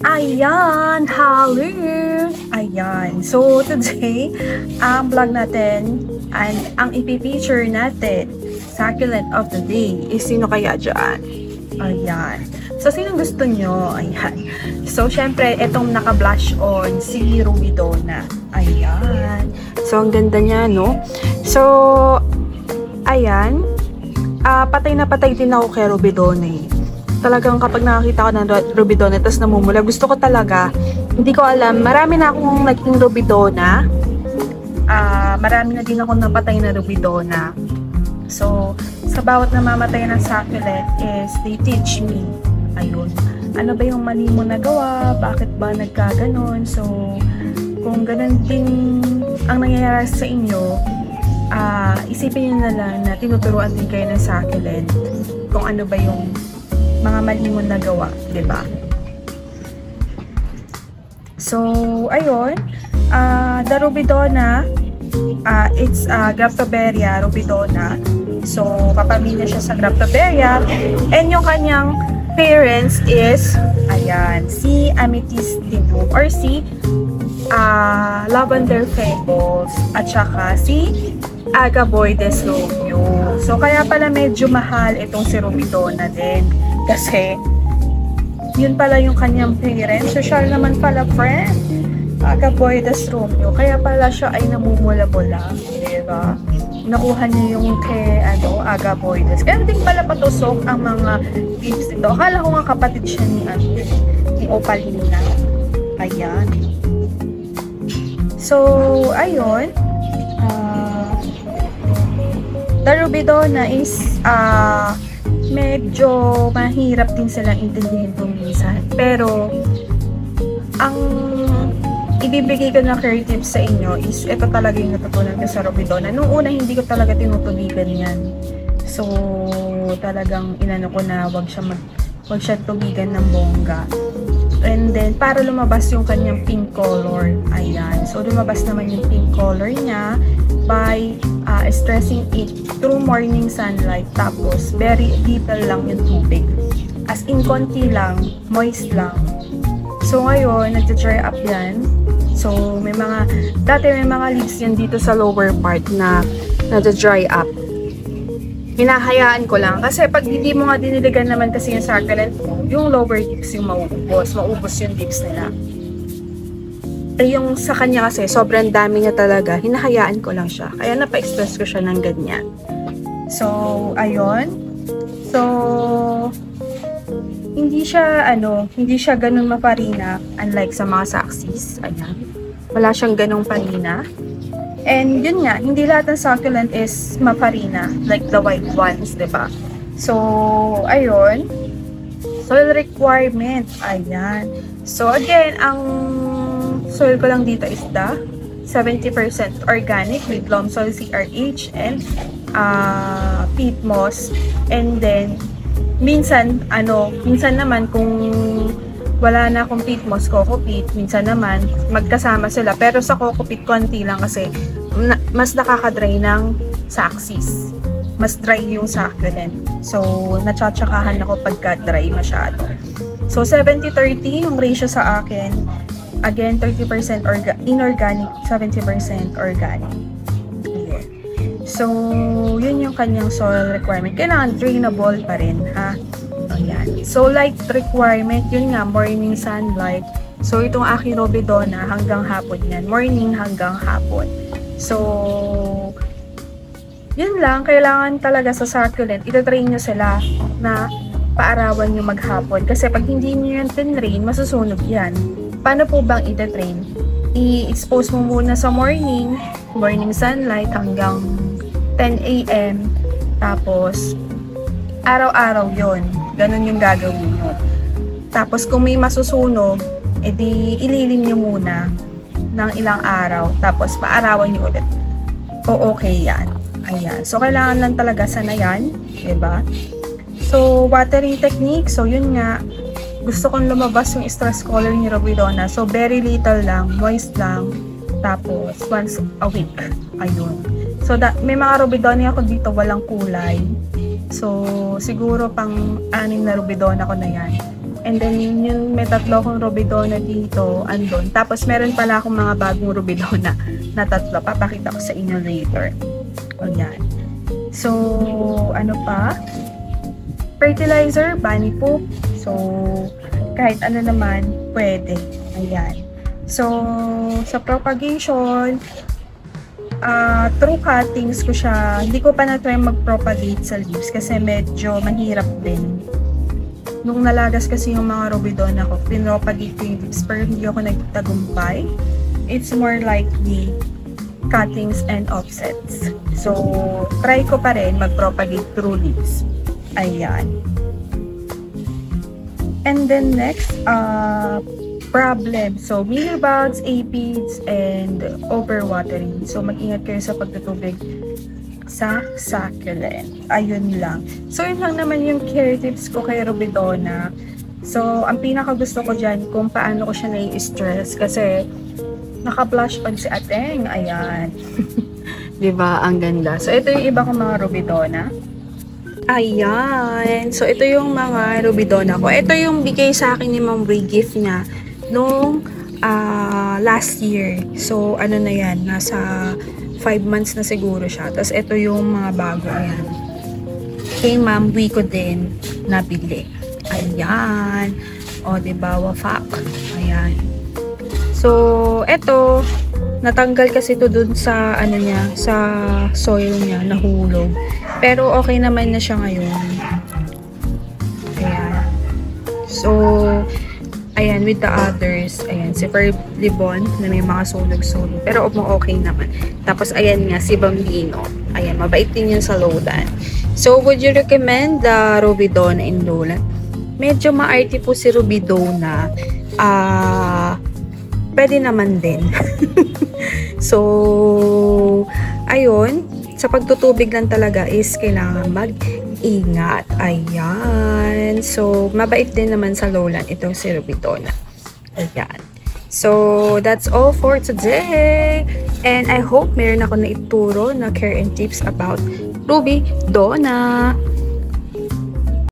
Ayan, hello! Ayan, so today, ang vlog natin, and ang ipipicture natin, succulent of the day, is sino kaya dyan? Ayan. So, sinong gusto nyo? Ayan. So, syempre, itong naka-blush on, si Rubidona. Ayan. So, ang ganda niya, no? So, ayan. Patay na patay din ako kay Rubidona eh. Talagang kapag nakakita ko ng Rubidona tapos namumula, gusto ko talaga, hindi ko alam, marami na akong naging Rubidona. Marami na din akong napatay na Rubidona. So, sa bawat namamatay ng succulent is they teach me, ayun, ano ba yung mali mo nagawa, bakit ba nagkaganon. So, kung ganun din ang nangyayari sa inyo, isipin nyo na lang na tinuturuan din kayo ng succulent kung ano ba yung mga mali mo nagawa, diba? So, ayun, the Rubidona, it's Graptoberia Rubidona. So, kapamilya siya sa Graptoberia. And yung kanyang parents is, ayan, si Amethystinum or si Lavender Fables at saka si Agaboides Romeo. So, kaya pala medyo mahal itong si Rubidona din. Kasi, yun pala yung kanyang parents. Social naman pala, friend. Agaboides Romeo. Kaya pala siya ay namumula-bula. Diba? Nakuha niya yung kay, Agaboides. Kaya din pala patusok ang mga tips nito. Akala ko nga kapatid siya ni Opalina. Ayan. So, ayun. The Rubidona is, medyo mahirap din silang intindihin kung minsan. Pero, ang ibibigay ko na career tips sa inyo is, ito talaga yung natutunan ko sa Rubidona. Nung una, hindi ko talaga tinutubigan yan. So, talagang inano ko na wag siya tubigan ng bongga. And then, para lumabas yung kanyang pink color. Ayan. So, lumabas naman yung pink color niya by stressing it through morning sunlight. Tapos, very little lang yung tubig. As in, konti lang, moist lang. So, ngayon, nag-dry up yan. So, dati may mga leaves yan dito sa lower part na nag-dry up. Hinahayaan ko lang. Kasi pag hindi mo nga diniligan naman kasi yung succulent mo, yung lower leaves yung maubos yung leaves nila. Yung sa kanya kasi, sobrang dami niya talaga. Hinahayaan ko lang siya. Kaya napa-express ko siya ng ganyan. So, ayun. So, hindi siya ganun maparina. Unlike sa mga saxis. Ayan. Wala siyang ganung parina. And yun nga, hindi lahat ng succulent is maparina. Like the white ones, diba? So, ayun. Soil requirement. Ayan. So, again, ang soil ko lang dito is the 70% organic with loam soil CRH and peat moss. And then, minsan naman kung wala na akong peat moss, coco peat, minsan naman magkasama sila. Pero sa coco peat, konti lang kasi mas nakaka-dry ng saxis. Mas dry yung succulent. So, natsatsakahan ako pagka dry masyado. So, 70-30 yung ratio sa akin. Again, 30% inorganic, 70% organic. Yeah. So, yun yung kanyang soil requirement. Kailangan drainable pa rin, ha? Ayan. So, light requirement, yun nga, morning sunlight. So, itong aking Rubidona, hanggang hapon yan. Morning hanggang hapon. So, yun lang. Kailangan talaga sa succulent, itatrain nyo sila na paarawan nyo maghapon. Kasi pag hindi nyo yan tinrain, masusunog yan. Paano po bang itatrain? I-expose mo muna sa morning sunlight hanggang 10 AM. Tapos, araw-araw yon. Ganun yung gagawin nyo. Tapos, kung may masusunog, edi ililim nyo muna ng ilang araw. Tapos, paarawan nyo ulit. O, okay yan. Ayan. So, kailangan lang talaga sanayan. Diba? So, watering technique. So, yun nga. Gusto kong lumabas yung stress color ni Rubidona. So, very little lang. Moist lang. Tapos, once a week. Ayun. So, may mga Rubidona ako dito walang kulay. So, siguro pang 6 na Rubidona ko na yan. And then, yung may 3 akong Rubidona dito, andun. Tapos, meron pala akong mga bagong Rubidona na 3. Papakita ko sa inyo later. O, yan. So, ano pa? Fertilizer, bunny poop. So, kahit ano naman, pwede. Ayan. So, sa propagation, through cuttings ko siya. Hindi ko pa na-try mag-propagate sa leaves kasi medyo mahirap din. Nung nalagas kasi yung mga Rubidona ko, pinropagate ko yung leaves pero hindi ako nagtagumpay. It's more likely cuttings and offsets. So, try ko pa rin mag-propagate through leaves. Ayan. And then next, problem. So, mealybugs, aphids, and overwatering. So, mag-ingat kayo sa pagtutubig sa succulent. Ayun lang. So, yun lang naman yung care tips ko kay Rubidona. So, ang pinaka gusto ko dyan kung paano ko siya nai-stress kasi naka-blush on si Ateng. Ayan. Diba? Ang ganda. So, ito yung iba kong mga Rubidona. Ayan. So, ito yung mga Rubidona ko. Ito yung bigay sa akin ni Ma'am Ray, gift niya nung last year. So, ano na yan? Nasa 5 months na siguro siya. Tapos, ito yung mga bago. Ayan. Kay Ma'am Ray ko din nabili. Ayan. O, diba? Wafak. Ayan. So, ito, natanggal kasi to dun sa, ano niya, sa soil niya, nahulog. Pero, okay naman na siya ngayon. Ayan. So, ayan, with the others, ayan, si Ferblibon, na may mga sunog-sunog. Pero, okay naman. Tapos, ayan nga, si Bambino. Ayan, mabait din yun sa lowland. So, would you recommend the Rubidona in lowland? Medyo maarte po si Rubidona. Pwede naman din. So, ayun, sa pagtutubig lang talaga is kailangan mag-ingat. Ayan. So, mabait din naman sa lowland itong si Rubidona. Ayan. So, that's all for today. And I hope meron ako na ituro na care and tips about Rubidona.